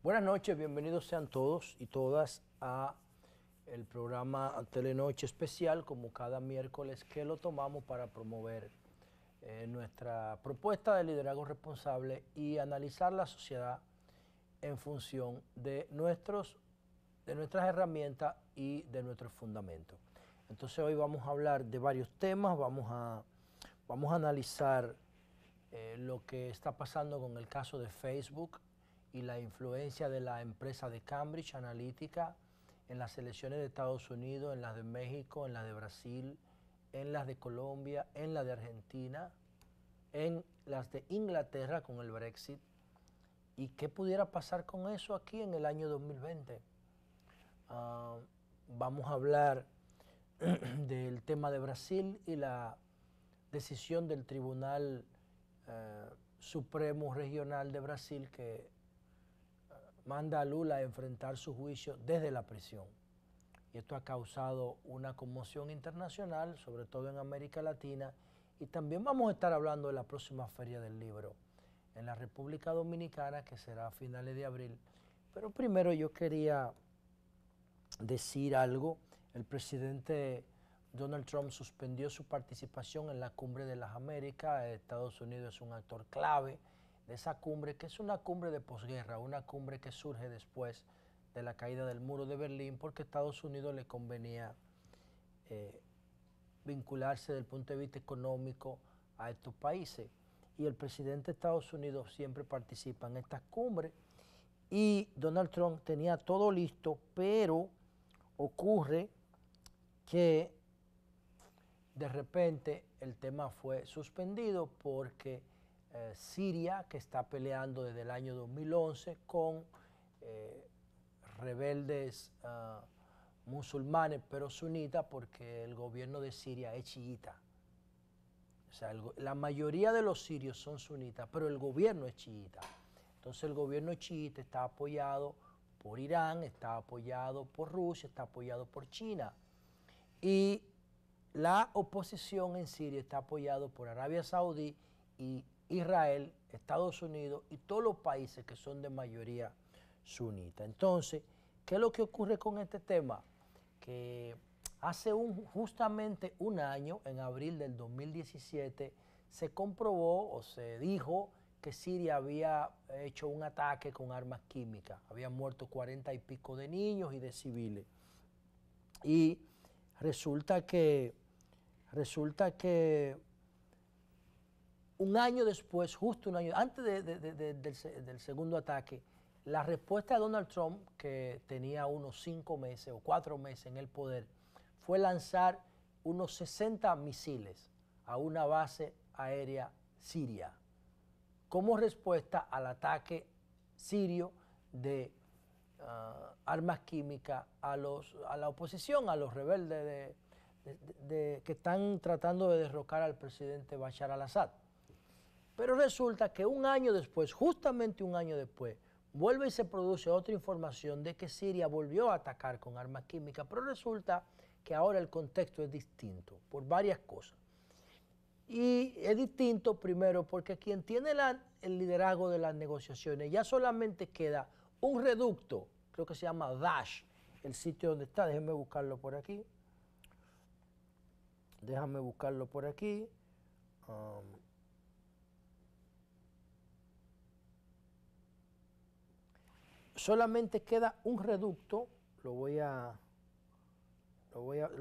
Buenas noches, bienvenidos sean todos y todas a el programa Telenoche Especial, como cada miércoles que lo tomamos para promover nuestra propuesta de liderazgo responsable y analizar la sociedad en función de nuestras herramientas y de nuestros fundamentos. Entonces hoy vamos a hablar de varios temas, vamos a analizar lo que está pasando con el caso de Facebook y la influencia de la empresa de Cambridge Analytica en las elecciones de Estados Unidos, en las de México, en las de Brasil, en las de Colombia, en las de Argentina, en las de Inglaterra con el Brexit, y qué pudiera pasar con eso aquí en el año 2020. Vamos a hablar del tema de Brasil y la decisión del Tribunal Supremo Regional de Brasil que manda a Lula a enfrentar su juicio desde la prisión. Y esto ha causado una conmoción internacional, sobre todo en América Latina, y también vamos a estar hablando de la próxima Feria del Libro en la República Dominicana, que será a finales de abril. Pero primero yo quería decir algo. El presidente Donald Trump suspendió su participación en la Cumbre de las Américas. Estados Unidos es un actor clave de esa cumbre, que es una cumbre de posguerra, una cumbre que surge después de la caída del muro de Berlín, porque a Estados Unidos le convenía vincularse desde el punto de vista económico a estos países. Y el presidente de Estados Unidos siempre participa en estas cumbres, y Donald Trump tenía todo listo, pero ocurre que de repente el tema fue suspendido porque Siria, que está peleando desde el año 2011 con rebeldes musulmanes pero sunitas, porque el gobierno de Siria es chiita. O sea, la mayoría de los sirios son sunitas, pero el gobierno es chiita. Entonces el gobierno chiita está apoyado por Irán, está apoyado por Rusia, está apoyado por China. Y la oposición en Siria está apoyada por Arabia Saudí y Israel, Estados Unidos y todos los países que son de mayoría sunita. Entonces, ¿qué es lo que ocurre con este tema? Que hace justamente un año, en abril del 2017, se comprobó o se dijo que Siria había hecho un ataque con armas químicas. Habían muerto 40 y pico de niños y de civiles. Y resulta que un año después, justo un año antes del segundo ataque, la respuesta de Donald Trump, que tenía unos 5 meses o 4 meses en el poder, fue lanzar unos 60 misiles a una base aérea siria, como respuesta al ataque sirio de armas químicas a la oposición, a los rebeldes que están tratando de derrocar al presidente Bashar al-Assad. Pero resulta que un año después, justamente un año después, vuelve y se produce otra información de que Siria volvió a atacar con armas químicas, pero resulta que ahora el contexto es distinto por varias cosas. Y es distinto primero porque quien tiene el liderazgo de las negociaciones ya solamente queda un reducto, creo que se llama Daesh, el sitio donde está, déjenme buscarlo por aquí. Déjame buscarlo por aquí. Solamente queda un reducto, lo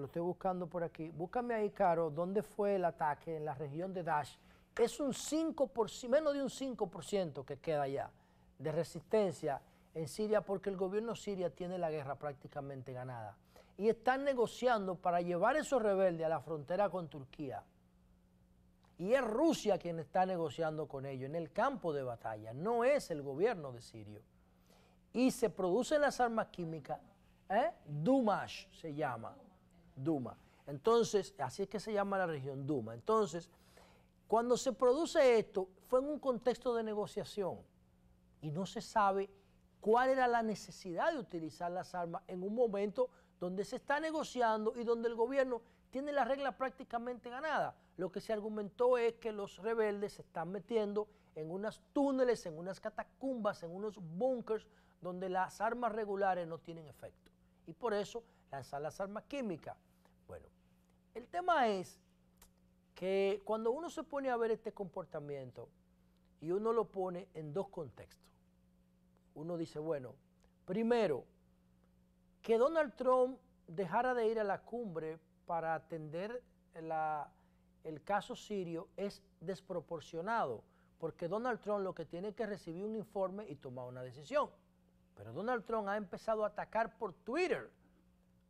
estoy buscando por aquí. Búscame ahí, Caro, dónde fue el ataque en la región de Daesh. Es un 5%, menos de un 5% que queda ya de resistencia en Siria, porque el gobierno siria tiene la guerra prácticamente ganada. Y están negociando para llevar esos rebeldes a la frontera con Turquía. Y es Rusia quien está negociando con ellos en el campo de batalla, no es el gobierno de Siria. Y se producen las armas químicas, Dumash se llama, Duma. Entonces, así es que se llama la región, Duma. Entonces, cuando se produce esto, fue en un contexto de negociación y no se sabe cuál era la necesidad de utilizar las armas en un momento donde se está negociando y donde el gobierno tiene la regla prácticamente ganada. Lo que se argumentó es que los rebeldes se están metiendo en unos túneles, en unas catacumbas, en unos búnkers, donde las armas regulares no tienen efecto. Y por eso lanzar las armas químicas. Bueno, el tema es que cuando uno se pone a ver este comportamiento y uno lo pone en dos contextos, uno dice, bueno, primero, que Donald Trump dejara de ir a la cumbre para atender el caso sirio es desproporcionado, porque Donald Trump lo que tiene que recibir un informe y tomar una decisión. Pero Donald Trump ha empezado a atacar por Twitter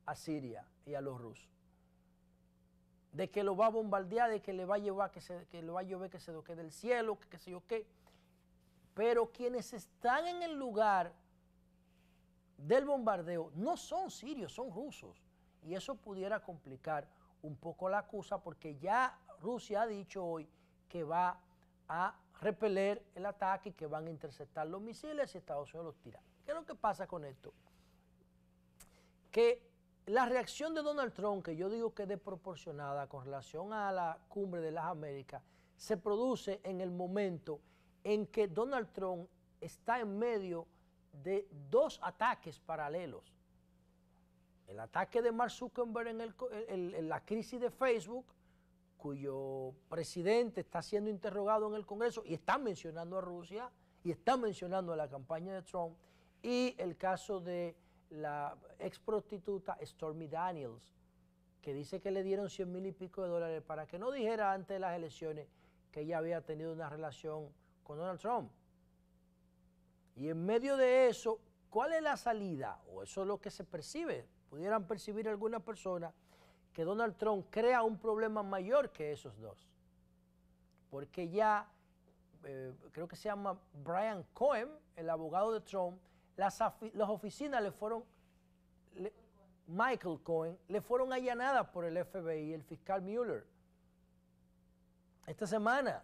a Siria y a los rusos. De que lo va a bombardear, de que le va a llevar que lo va a llover, que se lo quede del cielo, que qué sé yo qué. Pero quienes están en el lugar del bombardeo no son sirios, son rusos. Y eso pudiera complicar un poco la cosa, porque ya Rusia ha dicho hoy que va a repeler el ataque y que van a interceptar los misiles y Estados Unidos los tira. ¿Qué es lo que pasa con esto? Que la reacción de Donald Trump, que yo digo que es desproporcionada con relación a la cumbre de las Américas, se produce en el momento en que Donald Trump está en medio de dos ataques paralelos. El ataque de Mark Zuckerberg en la crisis de Facebook, cuyo presidente está siendo interrogado en el Congreso y están mencionando a Rusia y están mencionando a la campaña de Trump, y el caso de la ex prostituta Stormy Daniels, que dice que le dieron $100,000 y pico de dólares para que no dijera antes de las elecciones que ella había tenido una relación con Donald Trump. Y en medio de eso, ¿cuál es la salida? O eso es lo que se percibe, pudieran percibir algunas personas, que Donald Trump crea un problema mayor que esos dos. Porque ya, creo que se llama Brian Cohen, el abogado de Trump, las oficinas le fueron, Michael Cohen, le fueron allanadas por el FBI y el fiscal Mueller esta semana,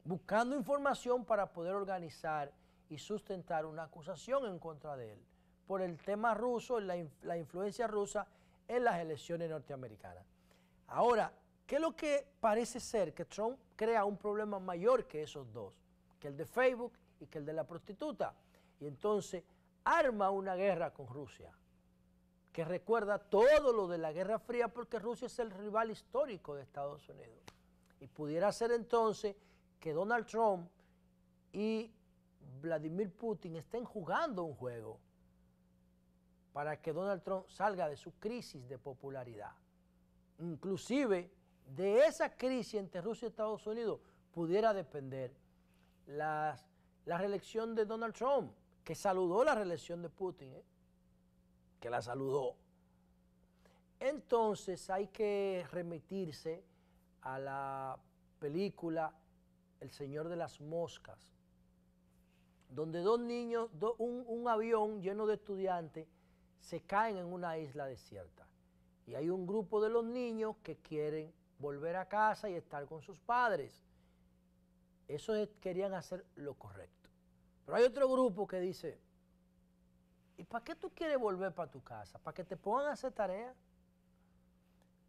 buscando información para poder organizar y sustentar una acusación en contra de él por el tema ruso, la influencia rusa en las elecciones norteamericanas. Ahora, ¿qué es lo que parece ser? Que Trump crea un problema mayor que esos dos, que el de Facebook y que el de la prostituta. Y entonces arma una guerra con Rusia, que recuerda todo lo de la Guerra Fría, porque Rusia es el rival histórico de Estados Unidos. Y pudiera ser entonces que Donald Trump y Vladimir Putin estén jugando un juego para que Donald Trump salga de su crisis de popularidad. Inclusive de esa crisis entre Rusia y Estados Unidos pudiera depender la reelección de Donald Trump, que saludó la reelección de Putin, que la saludó. Entonces hay que remitirse a la película El Señor de las Moscas, donde dos niños, un avión lleno de estudiantes se caen en una isla desierta. Y hay un grupo de los niños que quieren volver a casa y estar con sus padres. Esos querían hacer lo correcto. Pero hay otro grupo que dice, ¿y para qué tú quieres volver para tu casa? ¿Para que te pongan a hacer tareas?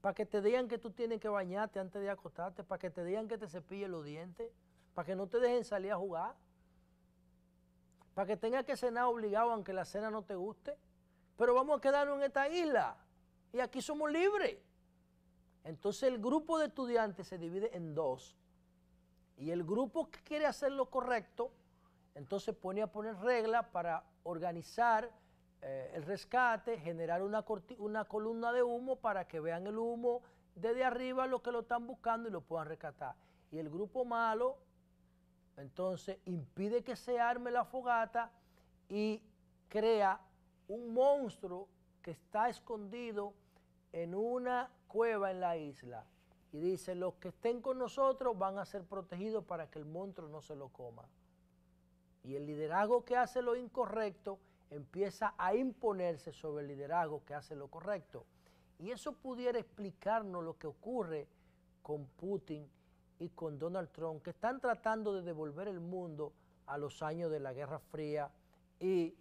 ¿Para que te digan que tú tienes que bañarte antes de acostarte? ¿Para que te digan que te cepilles los dientes? ¿Para que no te dejen salir a jugar? ¿Para que tengas que cenar obligado aunque la cena no te guste? Pero vamos a quedarnos en esta isla y aquí somos libres. Entonces el grupo de estudiantes se divide en dos, y el grupo que quiere hacer lo correcto, entonces pone a poner reglas para organizar el rescate, generar una columna de humo para que vean el humo desde arriba los que lo están buscando y lo puedan rescatar. Y el grupo malo, entonces, impide que se arme la fogata y crea un monstruo que está escondido en una cueva en la isla. Y dice, los que estén con nosotros van a ser protegidos para que el monstruo no se lo coma. Y el liderazgo que hace lo incorrecto empieza a imponerse sobre el liderazgo que hace lo correcto. Y eso pudiera explicarnos lo que ocurre con Putin y con Donald Trump, que están tratando de devolver el mundo a los años de la Guerra Fría y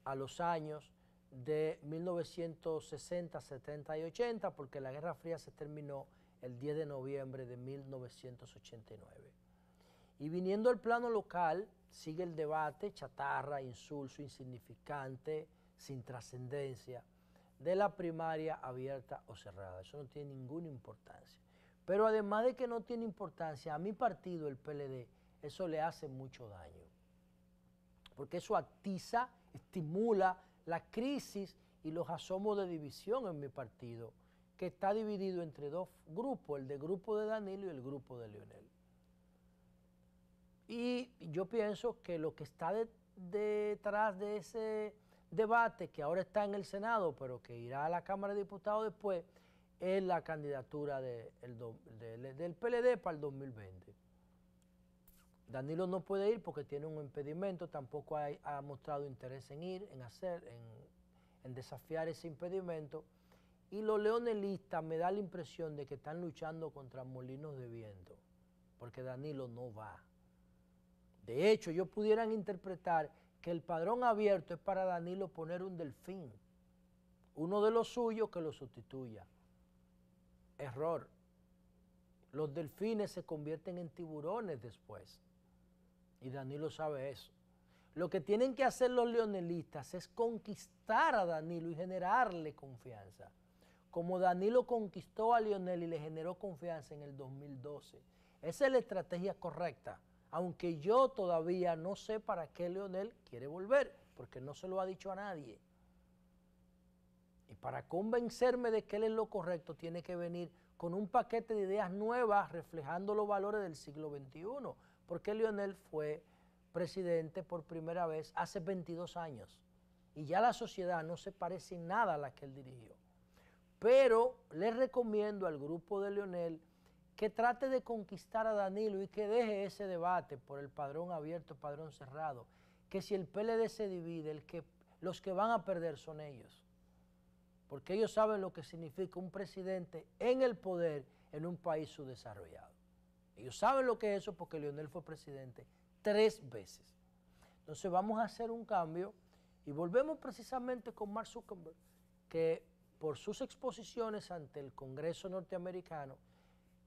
a los años de 1960, 70 y 80, porque la Guerra Fría se terminó el 10 de noviembre de 1989. Y viniendo al plano local, sigue el debate chatarra, insulso, insignificante, sin trascendencia, de la primaria abierta o cerrada. Eso no tiene ninguna importancia. Pero además de que no tiene importancia, a mi partido, el PLD, eso le hace mucho daño. Porque eso atiza, estimula la crisis y los asomos de división en mi partido, que está dividido entre dos grupos, el grupo de Danilo y el grupo de Leonel. Y yo pienso que lo que está detrás de ese debate, que ahora está en el Senado, pero que irá a la Cámara de Diputados después, es la candidatura del PLD para el 2020. Danilo no puede ir porque tiene un impedimento, tampoco ha mostrado interés en ir, en desafiar ese impedimento. Y los leonelistas me da la impresión de que están luchando contra molinos de viento, porque Danilo no va. De hecho, ellos pudieran interpretar que el padrón abierto es para Danilo poner un delfín, uno de los suyos que lo sustituya. Error. Los delfines se convierten en tiburones después. Y Danilo sabe eso. Lo que tienen que hacer los leonelistas es conquistar a Danilo y generarle confianza. Como Danilo conquistó a Leonel y le generó confianza en el 2012. Esa es la estrategia correcta. Aunque yo todavía no sé para qué Leonel quiere volver, porque no se lo ha dicho a nadie. Y para convencerme de que él es lo correcto, tiene que venir con un paquete de ideas nuevas reflejando los valores del siglo XXI, porque Leonel fue presidente por primera vez hace 22 años y ya la sociedad no se parece en nada a la que él dirigió. Pero le recomiendo al grupo de Leonel que trate de conquistar a Danilo y que deje ese debate por el padrón abierto, padrón cerrado, que si el PLD se divide, los que van a perder son ellos. Porque ellos saben lo que significa un presidente en el poder en un país subdesarrollado. Ellos saben lo que es eso porque Leonel fue presidente 3 veces. Entonces vamos a hacer un cambio y volvemos precisamente con Mark Zuckerberg, que por sus exposiciones ante el Congreso norteamericano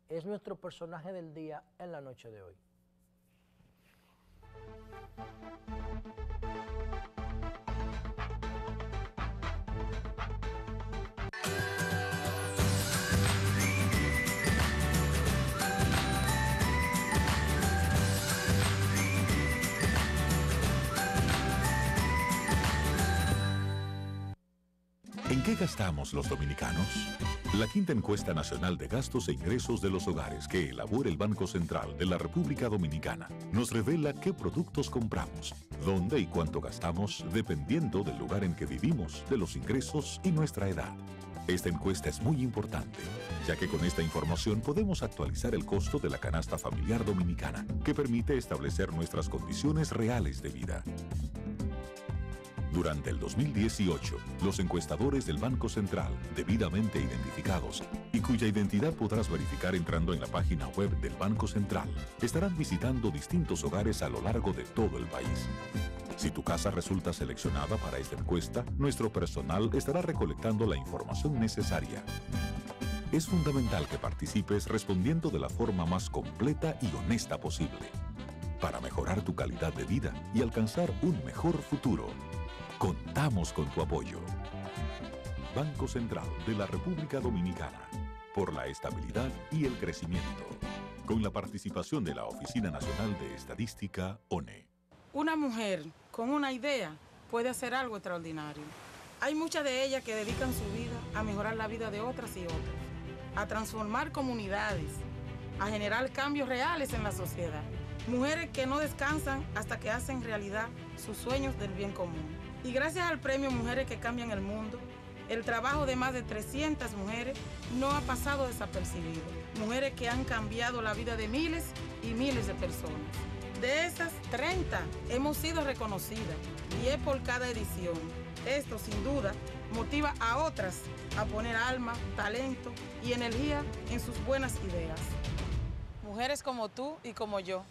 es nuestro personaje del día en la noche de hoy. ¿En qué gastamos los dominicanos? La quinta encuesta nacional de gastos e ingresos de los hogares que elabora el Banco Central de la República Dominicana nos revela qué productos compramos, dónde y cuánto gastamos dependiendo del lugar en que vivimos, de los ingresos y nuestra edad. Esta encuesta es muy importante, ya que con esta información podemos actualizar el costo de la canasta familiar dominicana, que permite establecer nuestras condiciones reales de vida. Durante el 2018, los encuestadores del Banco Central, debidamente identificados y cuya identidad podrás verificar entrando en la página web del Banco Central, estarán visitando distintos hogares a lo largo de todo el país. Si tu casa resulta seleccionada para esta encuesta, nuestro personal estará recolectando la información necesaria. Es fundamental que participes respondiendo de la forma más completa y honesta posible, para mejorar tu calidad de vida y alcanzar un mejor futuro. Contamos con tu apoyo. Banco Central de la República Dominicana, por la estabilidad y el crecimiento, con la participación de la Oficina Nacional de Estadística, ONE. Una mujer con una idea puede hacer algo extraordinario. Hay muchas de ellas que dedican su vida a mejorar la vida de otras y otras, a transformar comunidades, a generar cambios reales en la sociedad. Mujeres que no descansan hasta que hacen realidad sus sueños del bien común. Y gracias al premio Mujeres que Cambian el Mundo, el trabajo de más de 300 mujeres no ha pasado desapercibido. Mujeres que han cambiado la vida de miles y miles de personas. De esas, 30 hemos sido reconocidas y es por cada edición. Esto, sin duda, motiva a otras a poner alma, talento y energía en sus buenas ideas. Mujeres como tú y como yo.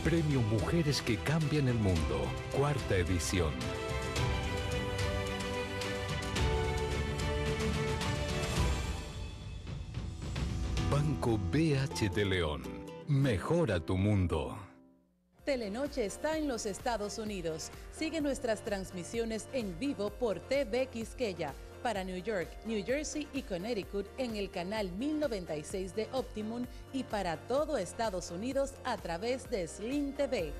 Premio Mujeres que Cambian el Mundo, 4ª edición. Banco BH de León. Mejora tu mundo. Telenoche está en los Estados Unidos. Sigue nuestras transmisiones en vivo por TV Quisqueya para New York, New Jersey y Connecticut en el canal 1096 de Optimum y para todo Estados Unidos a través de Sling TV.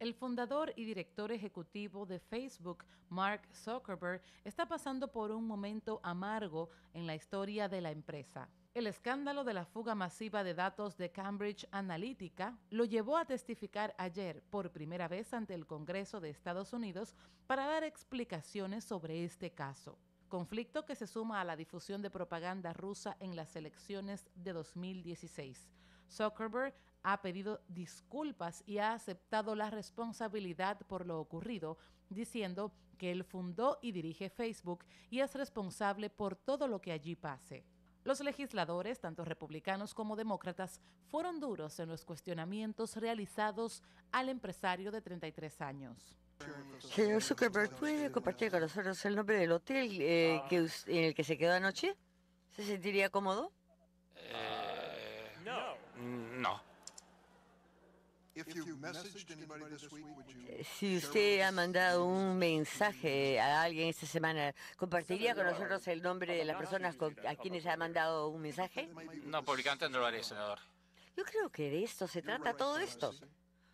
El fundador y director ejecutivo de Facebook, Mark Zuckerberg, está pasando por un momento amargo en la historia de la empresa. El escándalo de la fuga masiva de datos de Cambridge Analytica lo llevó a testificar ayer por primera vez ante el Congreso de Estados Unidos para dar explicaciones sobre este caso. Conflicto que se suma a la difusión de propaganda rusa en las elecciones de 2016. Zuckerberg ha pedido disculpas y ha aceptado la responsabilidad por lo ocurrido, diciendo que él fundó y dirige Facebook y es responsable por todo lo que allí pase. Los legisladores, tanto republicanos como demócratas, fueron duros en los cuestionamientos realizados al empresario de 33 años. Señor Zuckerberg, ¿puede compartir con nosotros el nombre del hotel en el que se quedó anoche? ¿Se sentiría cómodo? No. Si usted ha mandado un mensaje a alguien esta semana, ¿compartiría con nosotros el nombre de las personas a quienes ha mandado un mensaje? No, públicamente no lo haré, senador. Yo creo que de esto se trata todo esto.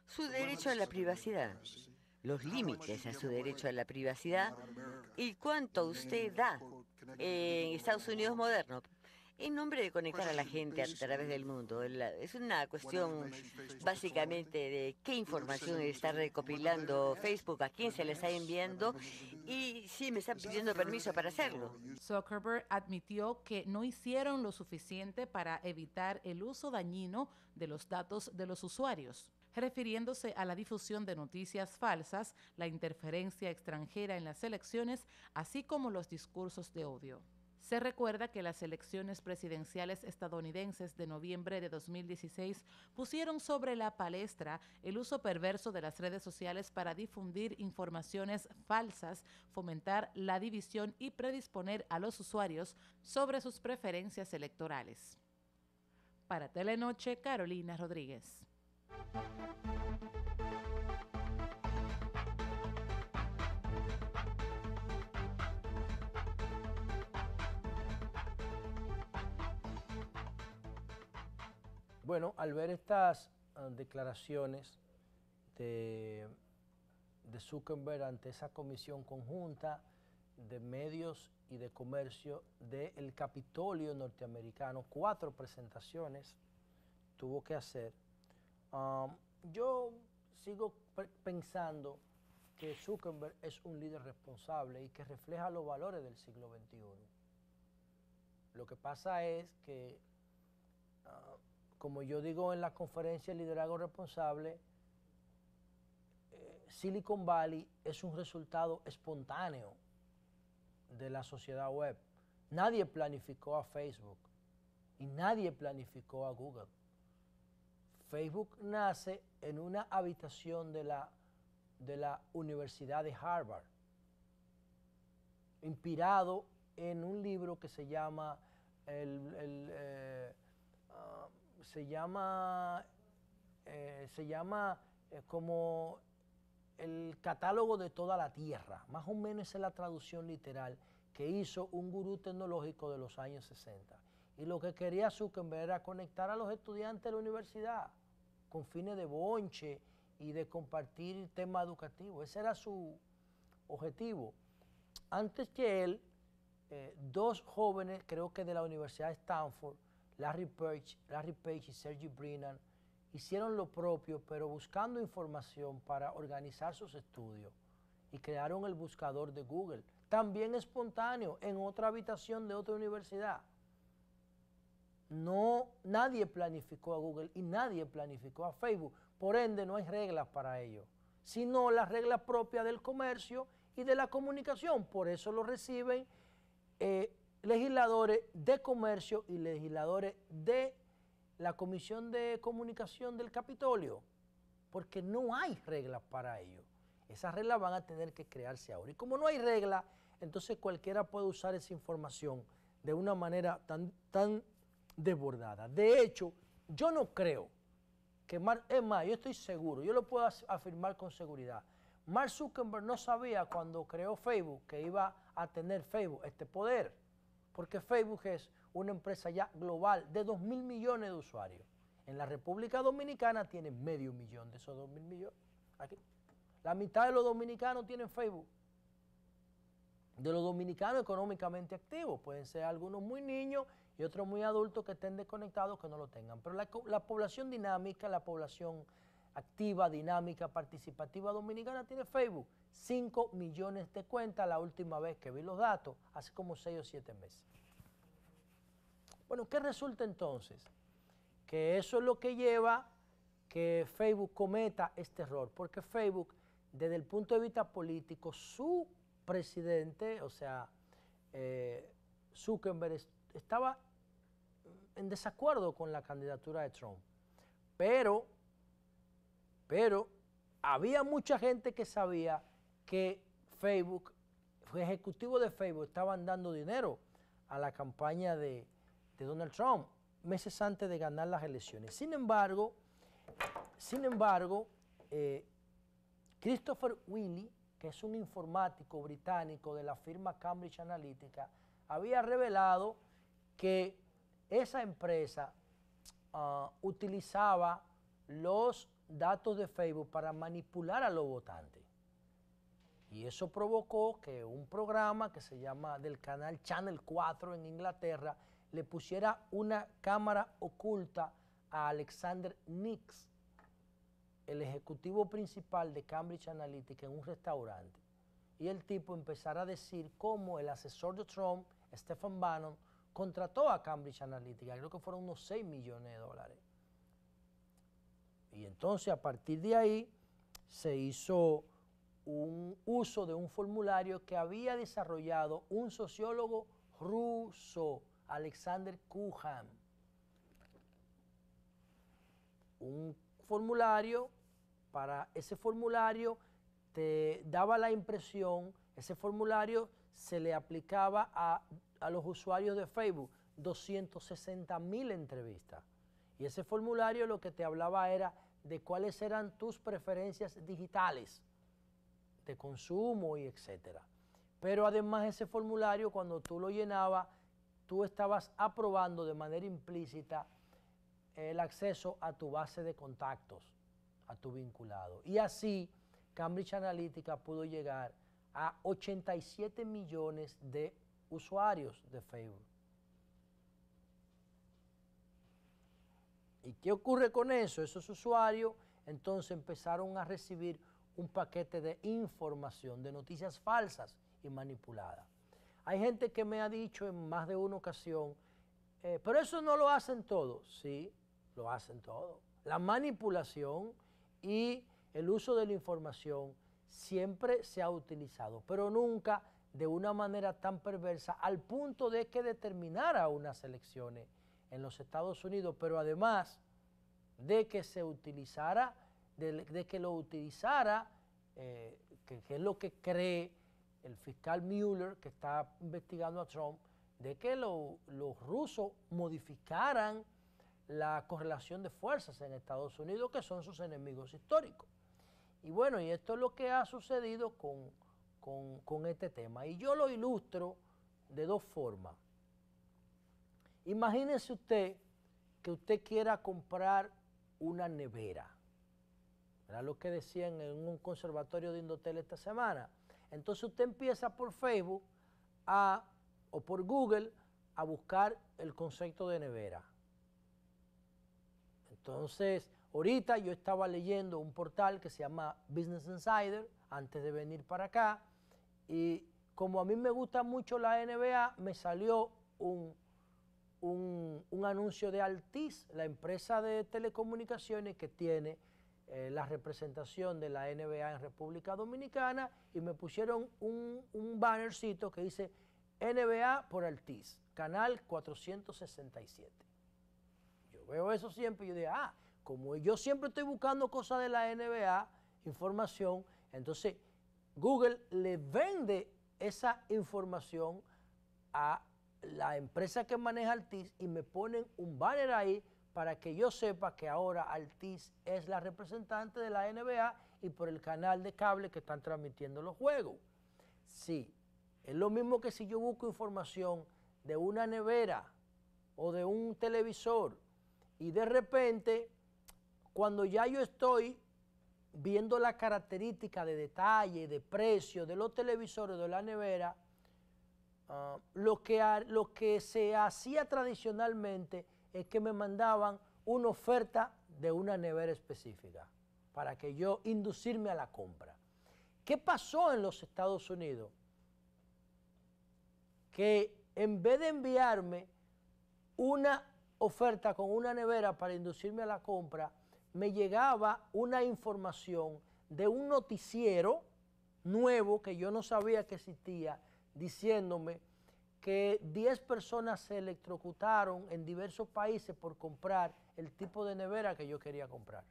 Su derecho a la privacidad, los límites a su derecho a la privacidad y cuánto usted da en Estados Unidos moderno en nombre de conectar a la gente a través del mundo. Es una cuestión básicamente de qué información está recopilando Facebook, a quién se le está enviando y si me están pidiendo permiso para hacerlo. Zuckerberg admitió que no hicieron lo suficiente para evitar el uso dañino de los datos de los usuarios, refiriéndose a la difusión de noticias falsas, la interferencia extranjera en las elecciones, así como los discursos de odio. Se recuerda que las elecciones presidenciales estadounidenses de noviembre de 2016 pusieron sobre la palestra el uso perverso de las redes sociales para difundir informaciones falsas, fomentar la división y predisponer a los usuarios sobre sus preferencias electorales. Para Telenoche, Carolina Rodríguez. Bueno, al ver estas declaraciones de Zuckerberg ante esa comisión conjunta de medios y de comercio del Capitolio norteamericano, 4 presentaciones tuvo que hacer. Yo sigo pensando que Zuckerberg es un líder responsable y que refleja los valores del siglo XXI. Lo que pasa es que como yo digo en la conferencia de liderazgo responsable, Silicon Valley es un resultado espontáneo de la sociedad web. Nadie planificó a Facebook y nadie planificó a Google. Facebook nace en una habitación de la Universidad de Harvard, inspirado en un libro que se llama como el catálogo de toda la Tierra, más o menos es la traducción literal que hizo un gurú tecnológico de los años 60. Y lo que quería Zuckerberg era conectar a los estudiantes de la universidad con fines de bonche y de compartir temas educativos. Ese era su objetivo. Antes que él, 2 jóvenes, creo que de la Universidad de Stanford, Larry Page y Sergey Brin, hicieron lo propio, pero buscando información para organizar sus estudios y crearon el buscador de Google, también espontáneo, en otra habitación de otra universidad. Nadie planificó a Google y nadie planificó a Facebook, por ende no hay reglas para ello, sino las reglas propias del comercio y de la comunicación. Por eso lo reciben legisladores de comercio y legisladores de la Comisión de Comunicación del Capitolio, porque no hay reglas para ello. Esas reglas van a tener que crearse ahora. Y como no hay regla, entonces cualquiera puede usar esa información de una manera tan desbordada. De hecho, yo no creo que es más, yo estoy seguro, yo lo puedo afirmar con seguridad. Mark Zuckerberg no sabía cuando creó Facebook que iba a tener Facebook este poder, porque Facebook es una empresa ya global de 2.000 millones de usuarios. En la República Dominicana tienen medio millón de esos 2.000 millones. Aquí. La mitad de los dominicanos tienen Facebook. De los dominicanos económicamente activos, pueden ser algunos muy niños y otros muy adultos que estén desconectados que no lo tengan. Pero la población dinámica, la población activa, dinámica, participativa dominicana tiene Facebook. 5 millones de cuentas la última vez que vi los datos, hace como 6 o 7 meses. Bueno, ¿qué resulta entonces? Que eso es lo que lleva que Facebook cometa este error, porque Facebook, desde el punto de vista político, su presidente, o sea, Zuckerberg, estaba en desacuerdo con la candidatura de Trump. Pero había mucha gente que sabía que Facebook, los ejecutivos de Facebook estaban dando dinero a la campaña de Donald Trump meses antes de ganar las elecciones. Sin embargo, Christopher Wylie, que es un informático británico de la firma Cambridge Analytica, había revelado que esa empresa utilizaba los datos de Facebook para manipular a los votantes. Y eso provocó que un programa que se llama del canal Channel 4 en Inglaterra le pusiera una cámara oculta a Alexander Nix, el ejecutivo principal de Cambridge Analytica, en un restaurante. Y el tipo empezara a decir cómo el asesor de Trump, Stephen Bannon, contrató a Cambridge Analytica, creo que fueron unos 6 millones de dólares. Y entonces a partir de ahí se hizo un uso de un formulario que había desarrollado un sociólogo ruso, Alexander Kuhan. Un formulario, para ese formulario te daba la impresión, ese formulario se le aplicaba a los usuarios de Facebook 260.000 entrevistas. Y ese formulario lo que te hablaba era de cuáles eran tus preferencias digitales, de consumo y etcétera. Pero además ese formulario, cuando tú lo llenabas, tú estabas aprobando de manera implícita el acceso a tu base de contactos, a tu vinculado. Y así Cambridge Analytica pudo llegar a 87 millones de usuarios de Facebook. ¿Y qué ocurre con eso? Esos usuarios entonces empezaron a recibir un paquete de información, de noticias falsas y manipuladas. Hay gente que me ha dicho en más de una ocasión, pero eso no lo hacen todos. Sí, lo hacen todos. La manipulación y el uso de la información siempre se ha utilizado, pero nunca de una manera tan perversa al punto de que determinara unas elecciones en los Estados Unidos, pero además de que se utilizara, de que lo utilizara, que es lo que cree el fiscal Mueller, que está investigando a Trump, de que los rusos modificaran la correlación de fuerzas en Estados Unidos, que son sus enemigos históricos. Y bueno, y esto es lo que ha sucedido con este tema. Y yo lo ilustro de dos formas. Imagínese usted que usted quiera comprar una nevera. Era lo que decían en un conservatorio de Indotel esta semana. Entonces usted empieza por Facebook o por Google a buscar el concepto de nevera. Entonces, ahorita yo estaba leyendo un portal que se llama Business Insider antes de venir para acá, y como a mí me gusta mucho la NBA, me salió un anuncio de Altice, la empresa de telecomunicaciones que tiene la representación de la NBA en República Dominicana, y me pusieron un bannercito que dice NBA por Altice, canal 467. Yo veo eso siempre y yo digo, como yo siempre estoy buscando cosas de la NBA, información, Entonces, Google le vende esa información a la empresa que maneja Altiz y me ponen un banner ahí para que yo sepa que ahora Altiz es la representante de la NBA y por el canal de cable que están transmitiendo los juegos. Sí, es lo mismo que si yo busco información de una nevera o de un televisor y de repente, cuando ya yo estoy viendo la característica de detalle, de precio de los televisores de la nevera, lo que se hacía tradicionalmente es que me mandaban una oferta de una nevera específica para que yo inducirme a la compra. ¿Qué pasó en los Estados Unidos? Que en vez de enviarme una oferta con una nevera para inducirme a la compra, me llegaba una información de un noticiero nuevo que yo no sabía que existía, diciéndome que 10 personas se electrocutaron en diversos países por comprar el tipo de nevera que yo quería comprar.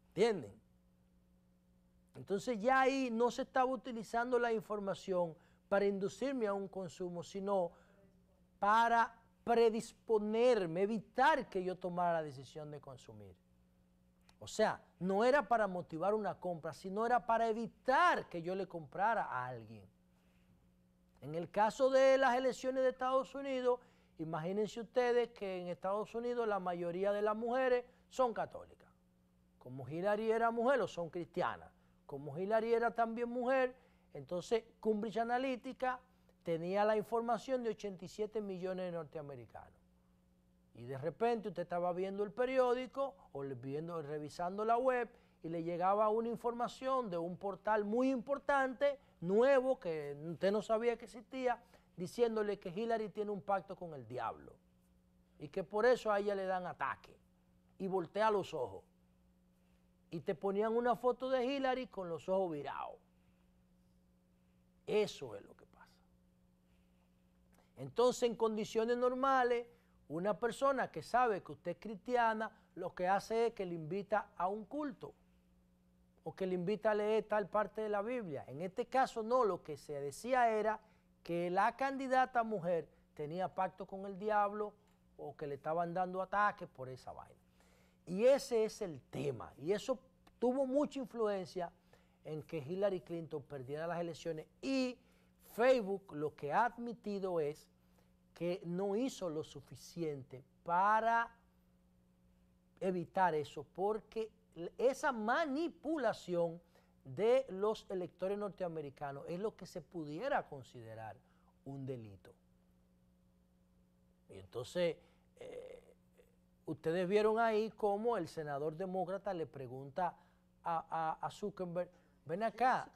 ¿Entienden? Entonces ya ahí no se estaba utilizando la información para inducirme a un consumo, sino para predisponerme, evitar que yo tomara la decisión de consumir. O sea, no era para motivar una compra, sino era para evitar que yo le comprara a alguien. En el caso de las elecciones de Estados Unidos, imagínense ustedes que en Estados Unidos la mayoría de las mujeres son católicas. Como Hillary era mujer, o son cristianas. Como Hillary era también mujer, entonces Cambridge Analytica tenía la información de 87 millones de norteamericanos. Y de repente usted estaba viendo el periódico o revisando la web y le llegaba una información de un portal muy importante, nuevo, que usted no sabía que existía, diciéndole que Hillary tiene un pacto con el diablo y que por eso a ella le dan ataque y voltea los ojos. Y te ponían una foto de Hillary con los ojos virados. Eso es lo que pasa. Entonces, en condiciones normales, una persona que sabe que usted es cristiana, lo que hace es que le invita a un culto o que le invita a leer tal parte de la Biblia. En este caso no, lo que se decía era que la candidata mujer tenía pacto con el diablo o que le estaban dando ataques por esa vaina. Y ese es el tema, y eso tuvo mucha influencia en que Hillary Clinton perdiera las elecciones, y Facebook lo que ha admitido es que no hizo lo suficiente para evitar eso, porque esa manipulación de los electores norteamericanos es lo que se pudiera considerar un delito. Y entonces, ustedes vieron ahí cómo el senador demócrata le pregunta a Zuckerberg, ven acá,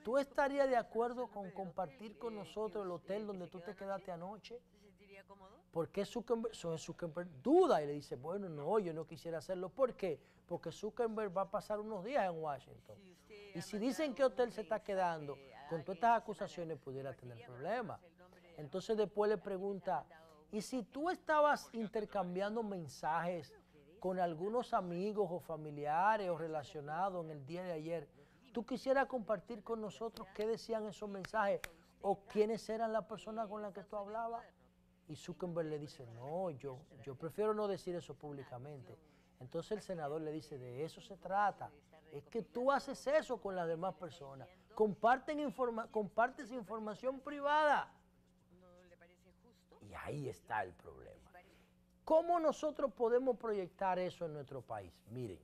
¿tú estarías de acuerdo con compartir con nosotros el hotel donde tú te quedaste anoche? ¿Por qué Zuckerberg duda y le dice, bueno, no, yo no quisiera hacerlo? ¿Por qué? Porque Zuckerberg va a pasar unos días en Washington. Y si dicen qué hotel se está quedando, con todas estas acusaciones pudiera tener problemas. Entonces después le pregunta, ¿y si tú estabas intercambiando mensajes con algunos amigos o familiares o relacionados en el día de ayer, tú quisieras compartir con nosotros qué decían esos mensajes o quiénes eran las personas con las que tú hablabas? Y Zuckerberg le dice, no, yo prefiero no decir eso públicamente. Entonces el senador le dice, de eso se trata, es que tú haces eso con las demás personas, compartes información privada. Y ahí está el problema. ¿Cómo nosotros podemos proyectar eso en nuestro país? Miren,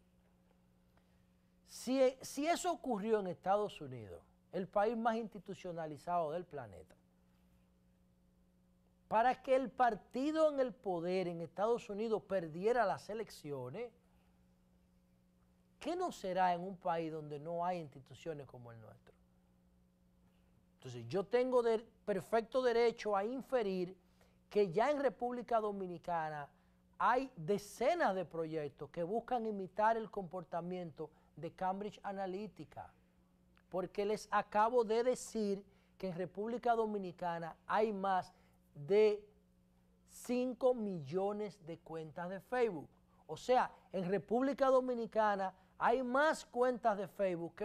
si eso ocurrió en Estados Unidos, el país más institucionalizado del planeta, para que el partido en el poder en Estados Unidos perdiera las elecciones, ¿qué no será en un país donde no hay instituciones como el nuestro? Entonces, yo tengo perfecto derecho a inferir que ya en República Dominicana hay decenas de proyectos que buscan imitar el comportamiento de Cambridge Analytica, porque les acabo de decir que en República Dominicana hay más de 5 millones de cuentas de Facebook. O sea, en República Dominicana hay más cuentas de Facebook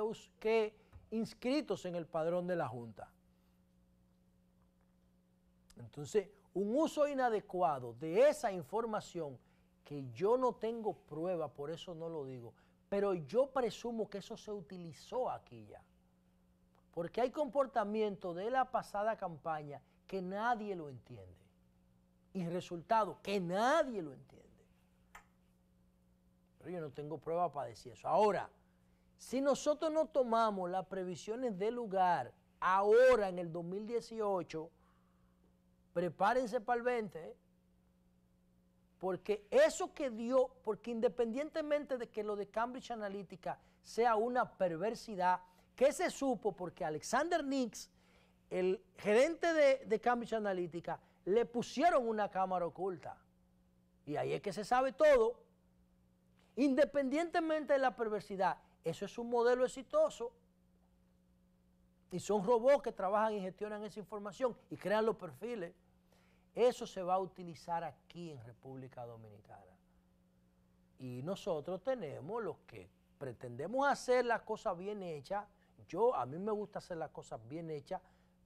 que inscritos en el padrón de la Junta. Entonces, un uso inadecuado de esa información, que yo no tengo prueba, por eso no lo digo, pero yo presumo que eso se utilizó aquí ya. Porque hay comportamiento de la pasada campaña que nadie lo entiende. Y resultado que nadie lo entiende. Pero yo no tengo prueba para decir eso. Ahora, si nosotros no tomamos las previsiones del lugar ahora en el 2018, prepárense para el 20, porque eso que dio, porque independientemente de que lo de Cambridge Analytica sea una perversidad, que se supo porque Alexander Nix, el gerente de Cambridge Analytica, le pusieron una cámara oculta. Y ahí es que se sabe todo. Independientemente de la perversidad, eso es un modelo exitoso. Y son robots que trabajan y gestionan esa información y crean los perfiles. Eso se va a utilizar aquí en República Dominicana. Y nosotros tenemos los que pretendemos hacer las cosas bien hechas. A mí me gusta hacer las cosas bien hechas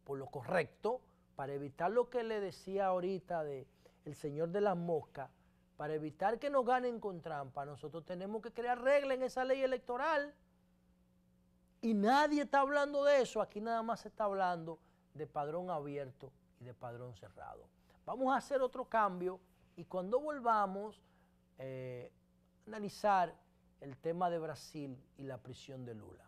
por lo correcto, para evitar lo que le decía ahorita del señor de las moscas, para evitar que nos ganen con trampa. Nosotros tenemos que crear reglas en esa ley electoral. Y nadie está hablando de eso. Aquí nada más se está hablando de padrón abierto y de padrón cerrado. Vamos a hacer otro cambio y cuando volvamos a analizar el tema de Brasil y la prisión de Lula.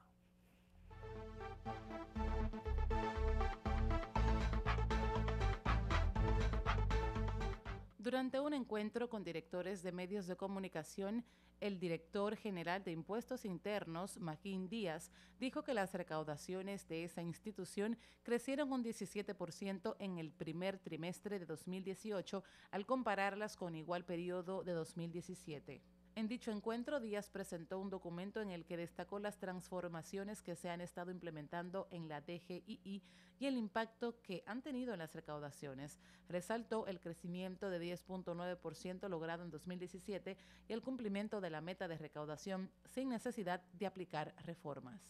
Durante un encuentro con directores de medios de comunicación, el director general de Impuestos Internos, Magín Díaz, dijo que las recaudaciones de esa institución crecieron un 17% en el primer trimestre de 2018 al compararlas con igual periodo de 2017. En dicho encuentro, Díaz presentó un documento en el que destacó las transformaciones que se han estado implementando en la DGII y el impacto que han tenido en las recaudaciones. Resaltó el crecimiento de 10.9% logrado en 2017 y el cumplimiento de la meta de recaudación sin necesidad de aplicar reformas.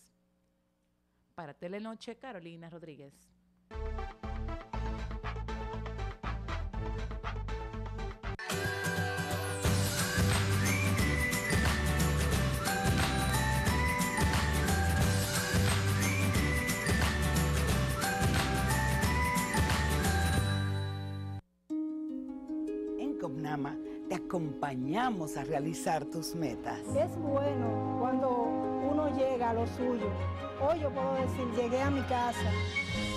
Para Telenoche, Carolina Rodríguez. Copnama, te acompañamos a realizar tus metas. Es bueno cuando uno llega a lo suyo. Hoy yo puedo decir, llegué a mi casa.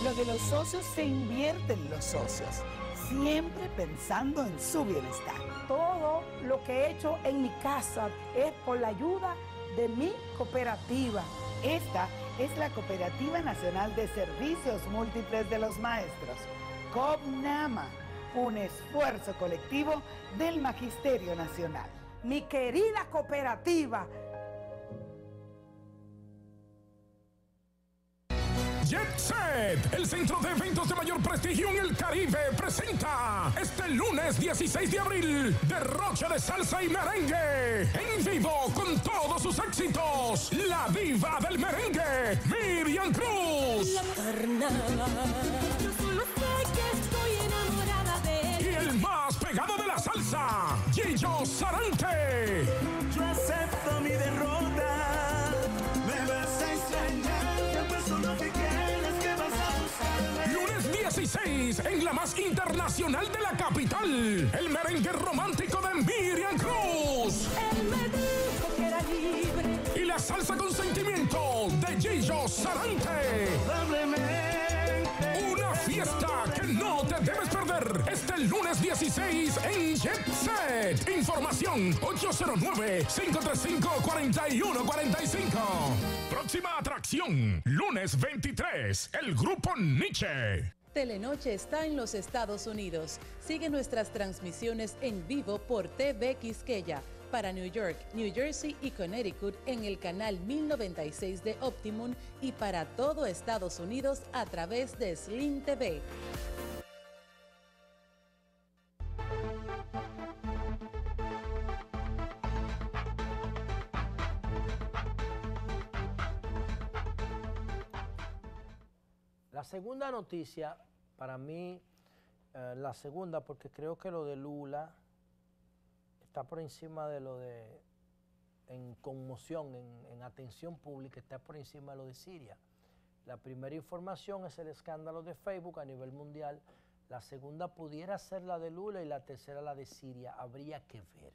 Lo de los socios se invierte en los socios, siempre pensando en su bienestar. Todo lo que he hecho en mi casa es por la ayuda de mi cooperativa. Esta es la Cooperativa Nacional de Servicios Múltiples de los Maestros, Copnama. Un esfuerzo colectivo del Magisterio Nacional. Mi querida cooperativa. Jet Set, el centro de eventos de mayor prestigio en el Caribe, presenta este lunes 16 de abril, derroche de salsa y merengue, en vivo con todos sus éxitos, la diva del merengue, Miriam Cruz. La carnada, yo solo sé que estoy enamorada de él. Y el más pegado de la salsa, Gillo Sarante. Yo acepto mi derrota, me vas a extrañar, yo paso lo que quieras, que vas a buscarme. Lunes 16, en la más internacional de la capital, el merengue romántico de Miriam Cruz. Él me dijo que era libre. Y la salsa con sentimiento de Gillo Sarante. Una fiesta que no te debes perder este lunes 16 en Jet Set. Información 809-535-4145. Próxima atracción, lunes 23, el grupo Nietzsche. Telenoche está en los Estados Unidos. Sigue nuestras transmisiones en vivo por TV Quisqueya para New York, New Jersey y Connecticut en el canal 1096 de Optimum y para todo Estados Unidos a través de Sling TV. segunda noticia, para mí, la segunda, porque creo que lo de Lula está por encima de lo de, en conmoción, en atención pública, está por encima de lo de Siria. La primera información es el escándalo de Facebook a nivel mundial. La segunda pudiera ser la de Lula y la tercera la de Siria. Habría que ver.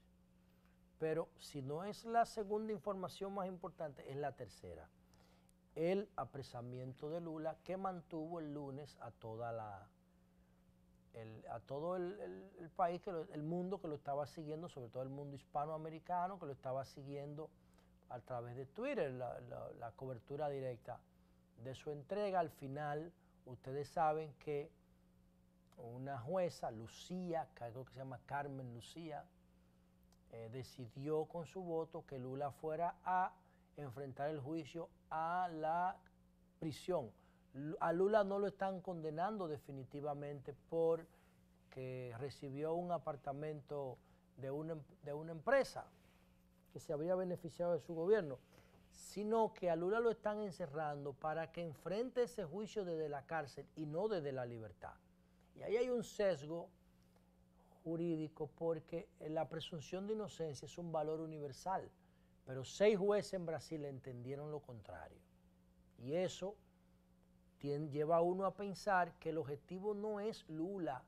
Pero si no es la segunda información más importante, es la tercera. El apresamiento de Lula que mantuvo el lunes a toda todo el país, el mundo que lo estaba siguiendo, sobre todo el mundo hispanoamericano, que lo estaba siguiendo a través de Twitter, la cobertura directa de su entrega. Al final, ustedes saben que una jueza, Lucía, creo que se llama Carmen Lucía, decidió con su voto que Lula fuera a enfrentar el juicio a la prisión. A Lula no lo están condenando definitivamente porque recibió un apartamento de una empresa que se habría beneficiado de su gobierno, sino que a Lula lo están encerrando para que enfrente ese juicio desde la cárcel y no desde la libertad. Y ahí hay un sesgo jurídico porque la presunción de inocencia es un valor universal, pero 6 jueces en Brasil entendieron lo contrario. Y eso lleva a uno a pensar que el objetivo no es Lula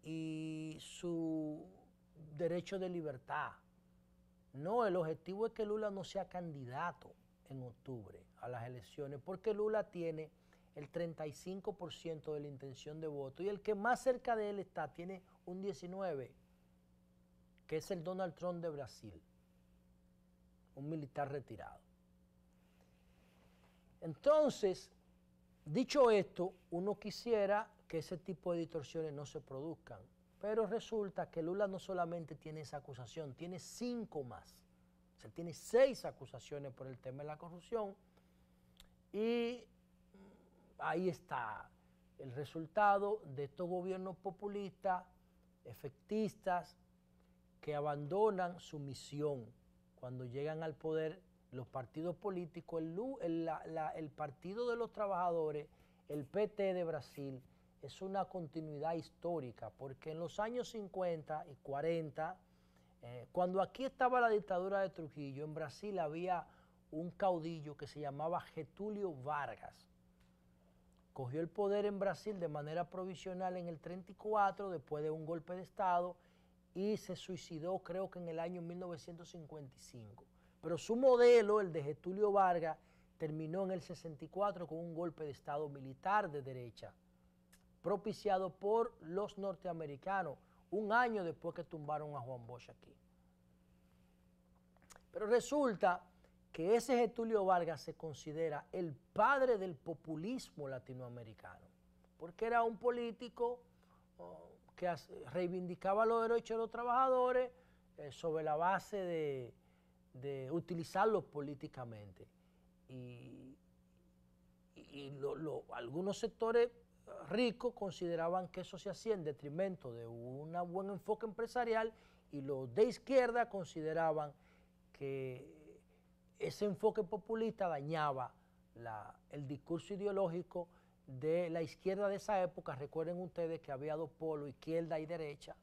y su derecho de libertad. No, el objetivo es que Lula no sea candidato en octubre a las elecciones, porque Lula tiene el 35% de la intención de voto y el que más cerca de él está tiene un 19%, que es el Donald Trump de Brasil, un militar retirado. Entonces, dicho esto, uno quisiera que ese tipo de distorsiones no se produzcan, pero resulta que Lula no solamente tiene esa acusación, tiene 5 más. O sea, tiene 6 acusaciones por el tema de la corrupción y ahí está el resultado de estos gobiernos populistas, efectistas, que abandonan su misión cuando llegan al poder. Los partidos políticos, el Partido de los Trabajadores, el PT de Brasil, es una continuidad histórica, porque en los años 50 y 40, cuando aquí estaba la dictadura de Trujillo, en Brasil había un caudillo que se llamaba Getúlio Vargas. Cogió el poder en Brasil de manera provisional en el 34, después de un golpe de Estado, y se suicidó creo que en el año 1955. Pero su modelo, el de Getúlio Vargas, terminó en el 64 con un golpe de Estado militar de derecha, propiciado por los norteamericanos, un año después que tumbaron a Juan Bosch aquí. Pero resulta que ese Getúlio Vargas se considera el padre del populismo latinoamericano, porque era un político que reivindicaba los derechos de los trabajadores sobre la base de utilizarlos políticamente. Y algunos sectores ricos consideraban que eso se hacía en detrimento de un buen enfoque empresarial, y los de izquierda consideraban que ese enfoque populista dañaba el discurso ideológico de la izquierda de esa época. Recuerden ustedes que había 2 polos, izquierda y derecha,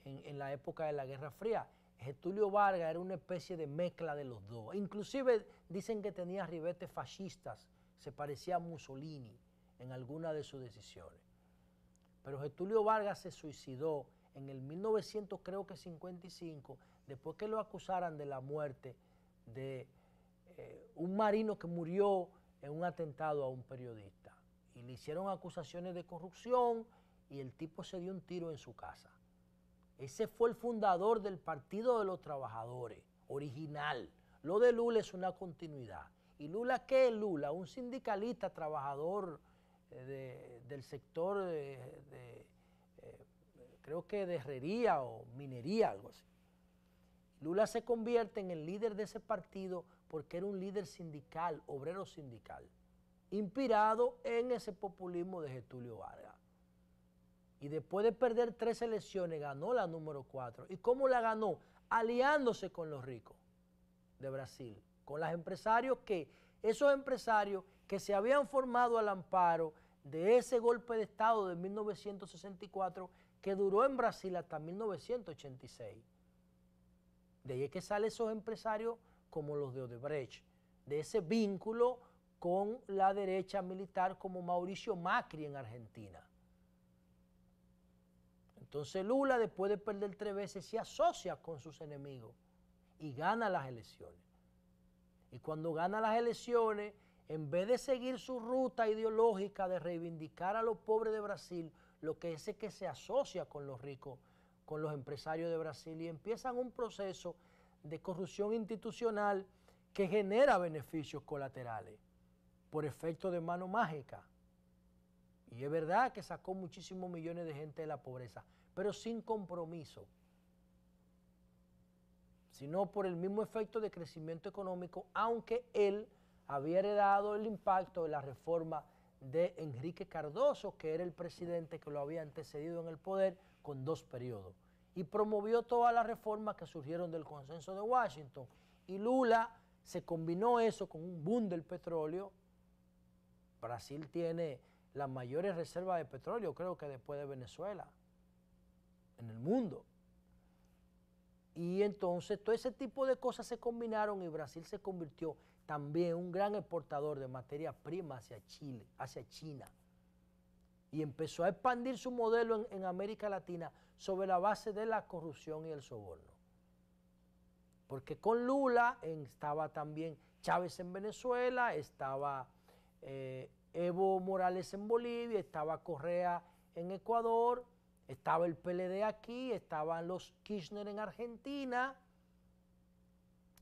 en la época de la Guerra Fría. Getúlio Vargas era una especie de mezcla de los dos. Inclusive dicen que tenía ribetes fascistas, se parecía a Mussolini en alguna de sus decisiones. Pero Getúlio Vargas se suicidó en el 1955, después que lo acusaran de la muerte de un marino que murió en un atentado a un periodista. Y le hicieron acusaciones de corrupción y el tipo se dio un tiro en su casa. Ese fue el fundador del Partido de los Trabajadores, original. Lo de Lula es una continuidad. ¿Y Lula qué es Lula? Un sindicalista trabajador del sector creo que de herrería o minería, algo así. Lula se convierte en el líder de ese partido porque era un líder sindical, obrero sindical, inspirado en ese populismo de Getúlio Vargas. Y después de perder 3 elecciones, ganó la número 4. ¿Y cómo la ganó? Aliándose con los ricos de Brasil, con los empresarios esos empresarios que se habían formado al amparo de ese golpe de Estado de 1964 que duró en Brasil hasta 1986. De ahí es que salen esos empresarios como los de Odebrecht, de ese vínculo con la derecha militar como Mauricio Macri en Argentina. Entonces Lula, después de perder 3 veces, se asocia con sus enemigos y gana las elecciones. Y cuando gana las elecciones, en vez de seguir su ruta ideológica de reivindicar a los pobres de Brasil, lo que es que se asocia con los ricos, con los empresarios de Brasil, y empiezan un proceso de corrupción institucional que genera beneficios colaterales por efecto de mano mágica. Y es verdad que sacó muchísimos millones de gente de la pobreza, pero sin compromiso, sino por el mismo efecto de crecimiento económico, aunque él había heredado el impacto de la reforma de Enrique Cardoso, que era el presidente que lo había antecedido en el poder con 2 periodos, y promovió todas las reformas que surgieron del consenso de Washington. Y Lula se combinó eso con un boom del petróleo. Brasil tiene las mayores reservas de petróleo, creo que después de Venezuela, en el mundo. Y entonces todo ese tipo de cosas se combinaron y Brasil se convirtió también un gran exportador de materia prima hacia Chile, hacia China. Y empezó a expandir su modelo en América Latina sobre la base de la corrupción y el soborno. Porque con Lula estaba también Chávez en Venezuela, estaba Evo Morales en Bolivia, estaba Correa en Ecuador, estaba el PLD aquí, estaban los Kirchner en Argentina,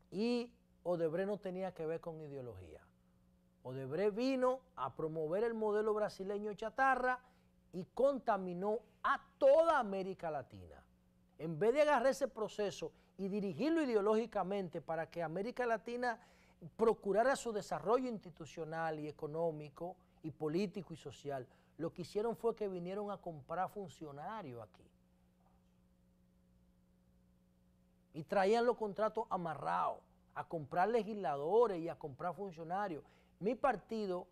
y Odebrecht no tenía que ver con ideología. Odebrecht vino a promover el modelo brasileño chatarra y contaminó a toda América Latina. En vez de agarrar ese proceso y dirigirlo ideológicamente para que América Latina procurara su desarrollo institucional y económico y político y social, lo que hicieron fue que vinieron a comprar funcionarios aquí. Y traían los contratos amarrados, a comprar legisladores y a comprar funcionarios. Mi partido,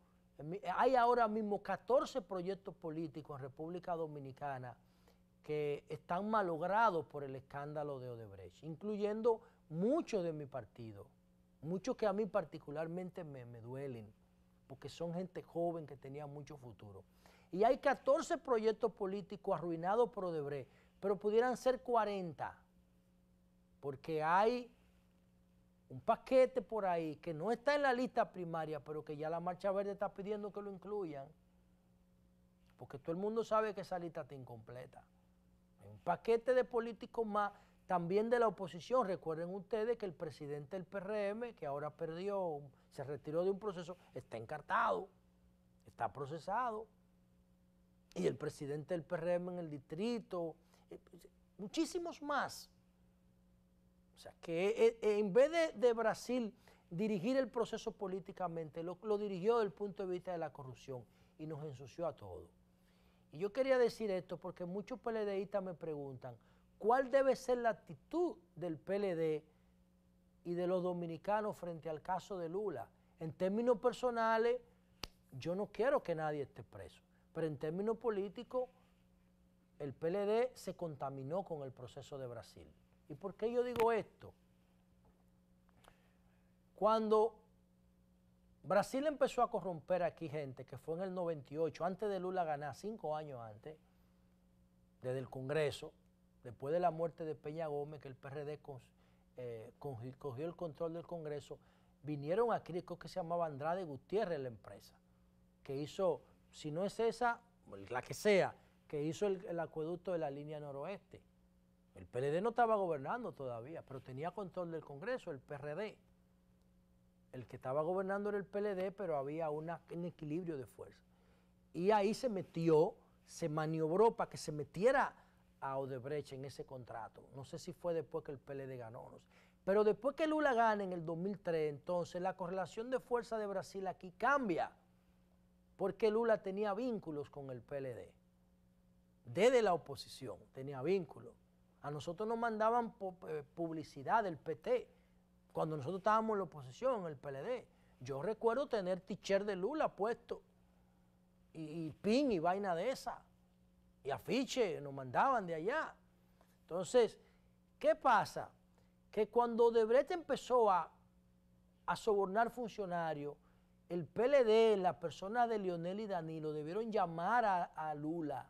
hay ahora mismo 14 proyectos políticos en República Dominicana que están malogrados por el escándalo de Odebrecht, incluyendo muchos de mi partido, muchos que a mí particularmente me duelen, porque son gente joven que tenía mucho futuro. Y hay 14 proyectos políticos arruinados por Odebrecht, pero pudieran ser 40, porque hay un paquete por ahí que no está en la lista primaria, pero que ya la Marcha Verde está pidiendo que lo incluyan, porque todo el mundo sabe que esa lista está incompleta. Hay un paquete de políticos más, también de la oposición. Recuerden ustedes que el presidente del PRM, que ahora perdió, se retiró de un proceso, está encartado, está procesado. Y el presidente del PRM en el distrito, muchísimos más. O sea, que en vez de Brasil dirigir el proceso políticamente, lo dirigió desde el punto de vista de la corrupción y nos ensució a todos. Y yo quería decir esto porque muchos PLDistas me preguntan, ¿cuál debe ser la actitud del PLD y de los dominicanos frente al caso de Lula? En términos personales, yo no quiero que nadie esté preso, pero en términos políticos, el PLD se contaminó con el proceso de Brasil. ¿Y por qué yo digo esto? Cuando Brasil empezó a corromper aquí gente, que fue en el 98, antes de Lula ganar, 5 años antes, desde el Congreso, después de la muerte de Peña Gómez, que el PRD cogió el control del Congreso, vinieron aquí, creo que se llamaba Andrade Gutiérrez, la empresa, que hizo, si no es esa, la que sea, que hizo el acueducto de la línea noroeste. El PLD no estaba gobernando todavía, pero tenía control del Congreso, el PRD. El que estaba gobernando era el PLD, pero había un equilibrio de fuerza. Y ahí se metió, se maniobró para que se metiera a Odebrecht en ese contrato. No sé si fue después que el PLD ganó, no sé. Pero después que Lula gana en el 2003, entonces la correlación de fuerza de Brasil aquí cambia, porque Lula tenía vínculos con el PLD. Desde la oposición tenía vínculos. A nosotros nos mandaban publicidad del PT, cuando nosotros estábamos en la oposición, el PLD. Yo recuerdo tener t-shirt de Lula puesto y pin y vaina de esa. Y afiche nos mandaban de allá. Entonces, ¿qué pasa? Que cuando Odebrecht empezó a sobornar funcionarios, el PLD, la persona de Leonel y Danilo, debieron llamar a Lula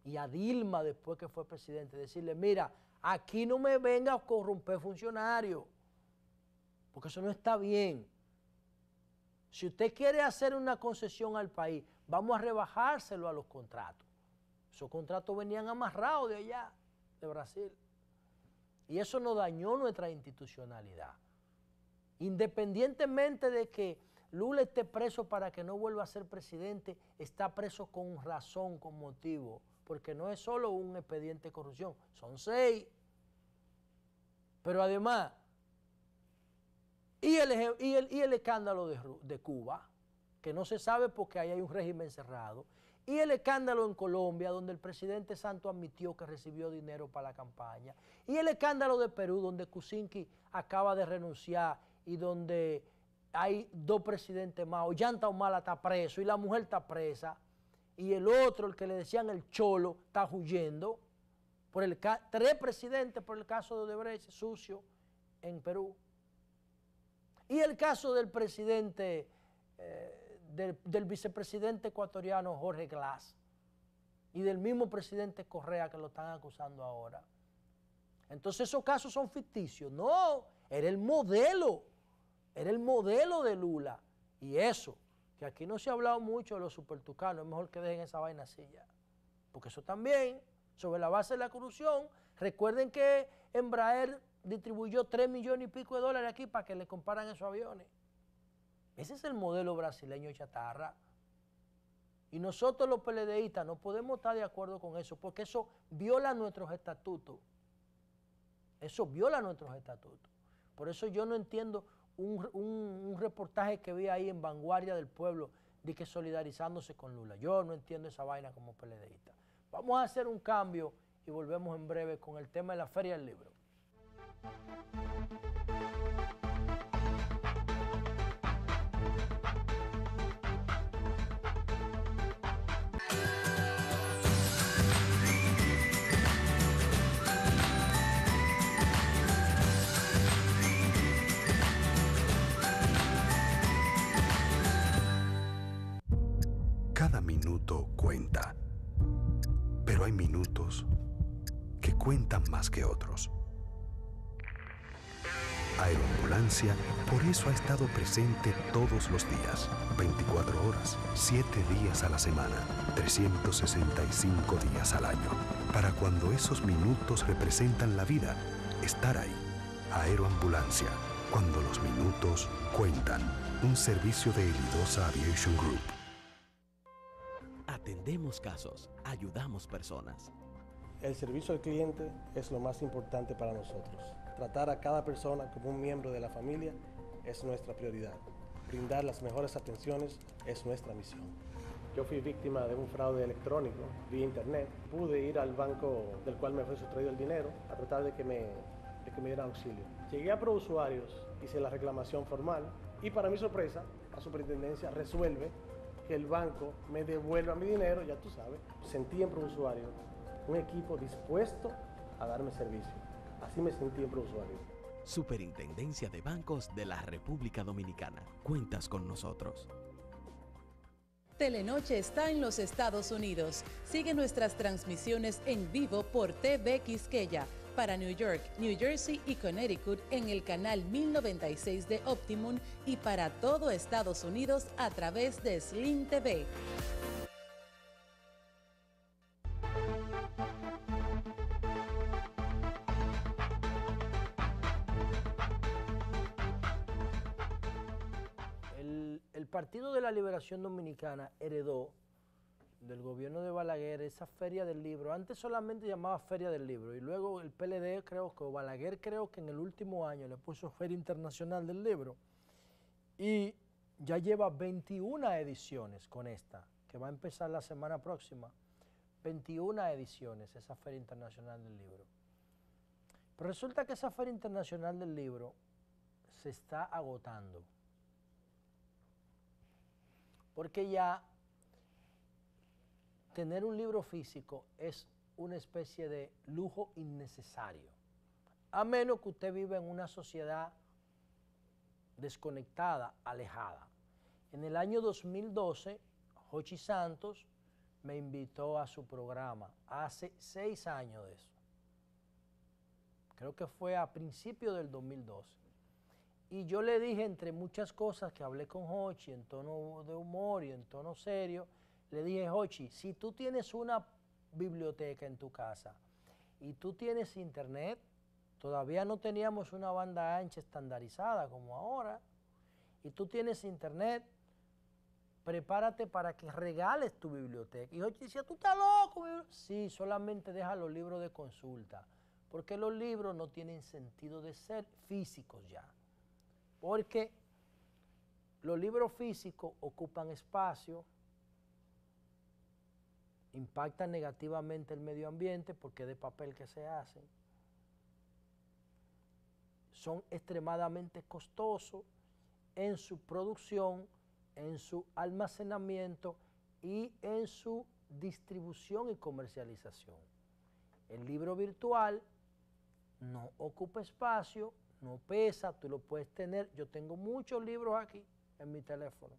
y a Dilma después que fue presidente, decirle, mira, aquí no me venga a corromper funcionarios, porque eso no está bien. Si usted quiere hacer una concesión al país, vamos a rebajárselo a los contratos. Esos contratos venían amarrados de allá, de Brasil. Y eso nos dañó nuestra institucionalidad. Independientemente de que Lula esté preso para que no vuelva a ser presidente, está preso con razón, con motivo, porque no es solo un expediente de corrupción, son 6. Pero además, y el escándalo de Cuba, que no se sabe porque ahí hay un régimen cerrado, y el escándalo en Colombia, donde el presidente Santos admitió que recibió dinero para la campaña, y el escándalo de Perú, donde Kuczynski acaba de renunciar y donde hay 2 presidentes más, Ollanta Humala está preso y la mujer está presa, y el otro, el que le decían el Cholo, está huyendo, 3 presidentes por el caso de Odebrecht, sucio, en Perú. Y el caso del presidente, del vicepresidente ecuatoriano Jorge Glass, y del mismo presidente Correa que lo están acusando ahora. Entonces esos casos son ficticios. No, era el modelo de Lula. Y eso, que aquí no se ha hablado mucho de los supertucanos, es mejor que dejen esa vaina así ya. Porque eso también, sobre la base de la corrupción, recuerden que Embraer distribuyó 3 millones y pico de dólares aquí para que le compraran esos aviones. Ese es el modelo brasileño chatarra. Y nosotros los PLDistas no podemos estar de acuerdo con eso, porque eso viola nuestros estatutos. Eso viola nuestros estatutos. Por eso yo no entiendo un reportaje que vi ahí en Vanguardia del Pueblo de que solidarizándose con Lula. Yo no entiendo esa vaina como PLDista. Vamos a hacer un cambio y volvemos en breve con el tema de la Feria del Libro. Cada minuto cuenta, pero hay minutos que cuentan más que otros. Aeroambulancia por eso ha estado presente todos los días, 24 horas, 7 días a la semana, 365 días al año. Para cuando esos minutos representan la vida, estar ahí. Aeroambulancia, cuando los minutos cuentan. Un servicio de Elidosa Aviation Group. Atendemos casos, ayudamos personas. El servicio al cliente es lo más importante para nosotros. Tratar a cada persona como un miembro de la familia es nuestra prioridad. Brindar las mejores atenciones es nuestra misión. Yo fui víctima de un fraude electrónico vía internet. Pude ir al banco del cual me fue sustraído el dinero a tratar de que me dieran auxilio. Llegué a ProUsuarios, hice la reclamación formal y para mi sorpresa, la superintendencia resuelve que el banco me devuelva mi dinero, ya tú sabes. Sentí en ProUsuarios un equipo dispuesto a darme servicio. Así me sentí en ProUsuarios. Superintendencia de Bancos de la República Dominicana. Cuentas con nosotros. Telenoche está en los Estados Unidos. Sigue nuestras transmisiones en vivo por TV Quisqueya para New York, New Jersey y Connecticut en el canal 1096 de Optimum y para todo Estados Unidos a través de Sling TV. El Partido de la Liberación Dominicana heredó del gobierno de Balaguer esa Feria del Libro. Antes solamente llamaba Feria del Libro y luego el PLD Balaguer creo que en el último año le puso Feria Internacional del Libro y ya lleva 21 ediciones con esta, que va a empezar la semana próxima. 21 ediciones esa Feria Internacional del Libro. Pero resulta que esa Feria Internacional del Libro se está agotando. porque ya tener un libro físico es una especie de lujo innecesario, a menos que usted viva en una sociedad desconectada, alejada. En el año 2012, Jochi Santos me invitó a su programa, hace 6 años de eso. Creo que fue a principios del 2012. Y yo le dije, entre muchas cosas que hablé con Jochi en tono de humor y en tono serio, le dije, Jochi, si tú tienes una biblioteca en tu casa y tú tienes internet, todavía no teníamos una banda ancha estandarizada como ahora, y tú tienes internet, prepárate para que regales tu biblioteca. Y Jochi decía, ¿tú estás loco? Sí, solamente deja los libros de consulta, porque los libros no tienen sentido de ser físicos ya. Porque los libros físicos ocupan espacio, impactan negativamente el medio ambiente porque es de papel que se hacen, son extremadamente costosos en su producción, en su almacenamiento y en su distribución y comercialización. El libro virtual no ocupa espacio, no pesa, tú lo puedes tener. Yo tengo muchos libros aquí en mi teléfono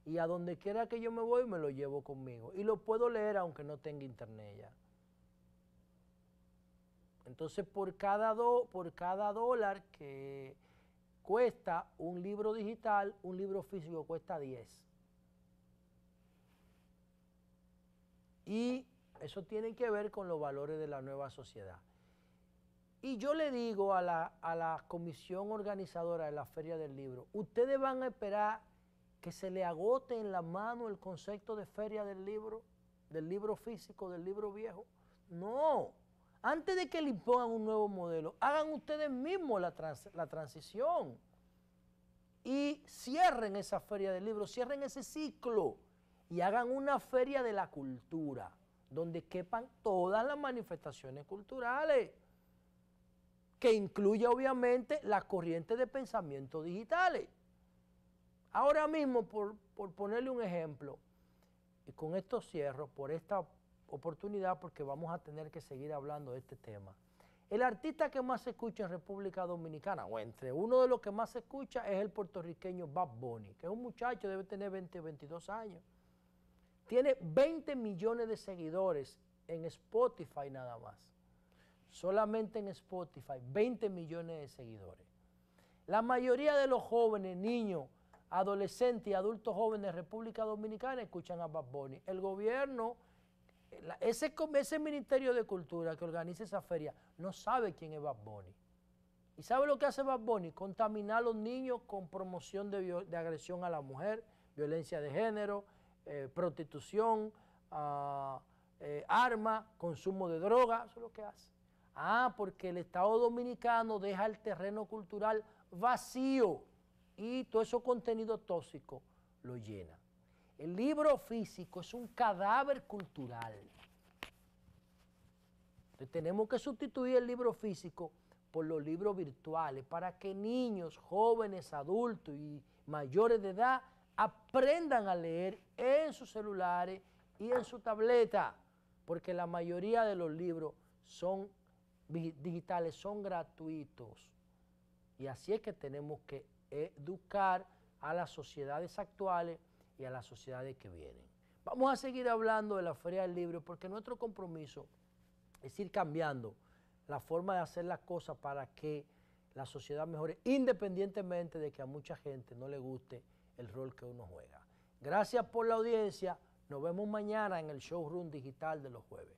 y a donde quiera que yo me voy me lo llevo conmigo y lo puedo leer aunque no tenga internet ya. Entonces por cada dólar que cuesta un libro digital, un libro físico cuesta 10. Y eso tiene que ver con los valores de la nueva sociedad. Y yo le digo a la comisión organizadora de la Feria del Libro, ustedes van a esperar que se le agote en la mano el concepto de Feria del libro físico, del libro viejo. No, antes de que le impongan un nuevo modelo, hagan ustedes mismos la transición y cierren esa Feria del Libro, cierren ese ciclo y hagan una feria de la cultura, donde quepan todas las manifestaciones culturales, que incluya obviamente las corrientes de pensamiento digitales. Ahora mismo, por ponerle un ejemplo, y con esto cierro, por esta oportunidad, porque vamos a tener que seguir hablando de este tema, el artista que más se escucha en República Dominicana, o entre uno de los que más se escucha, es el puertorriqueño Bad Bunny, que es un muchacho, debe tener 20 o 22 años. Tiene 20 millones de seguidores en Spotify nada más. Solamente en Spotify, 20 millones de seguidores. La mayoría de los jóvenes, niños, adolescentes y adultos jóvenes de República Dominicana escuchan a Bad Bunny. El gobierno, ese Ministerio de Cultura que organiza esa feria, no sabe quién es Bad Bunny. ¿Y sabe lo que hace Bad Bunny? Contaminar a los niños con promoción de agresión a la mujer, violencia de género, prostitución, armas, consumo de droga, eso es lo que hace. Ah, porque el Estado Dominicano deja el terreno cultural vacío y todo ese contenido tóxico lo llena. El libro físico es un cadáver cultural. Entonces tenemos que sustituir el libro físico por los libros virtuales para que niños, jóvenes, adultos y mayores de edad aprendan a leer en sus celulares y en su tableta, porque la mayoría de los libros digitales son gratuitos. Y así es que tenemos que educar a las sociedades actuales y a las sociedades que vienen. Vamos a seguir hablando de la Feria del Libro porque nuestro compromiso es ir cambiando la forma de hacer las cosas para que la sociedad mejore, independientemente de que a mucha gente no le guste el rol que uno juega. Gracias por la audiencia. Nos vemos mañana en el showroom digital de los jueves.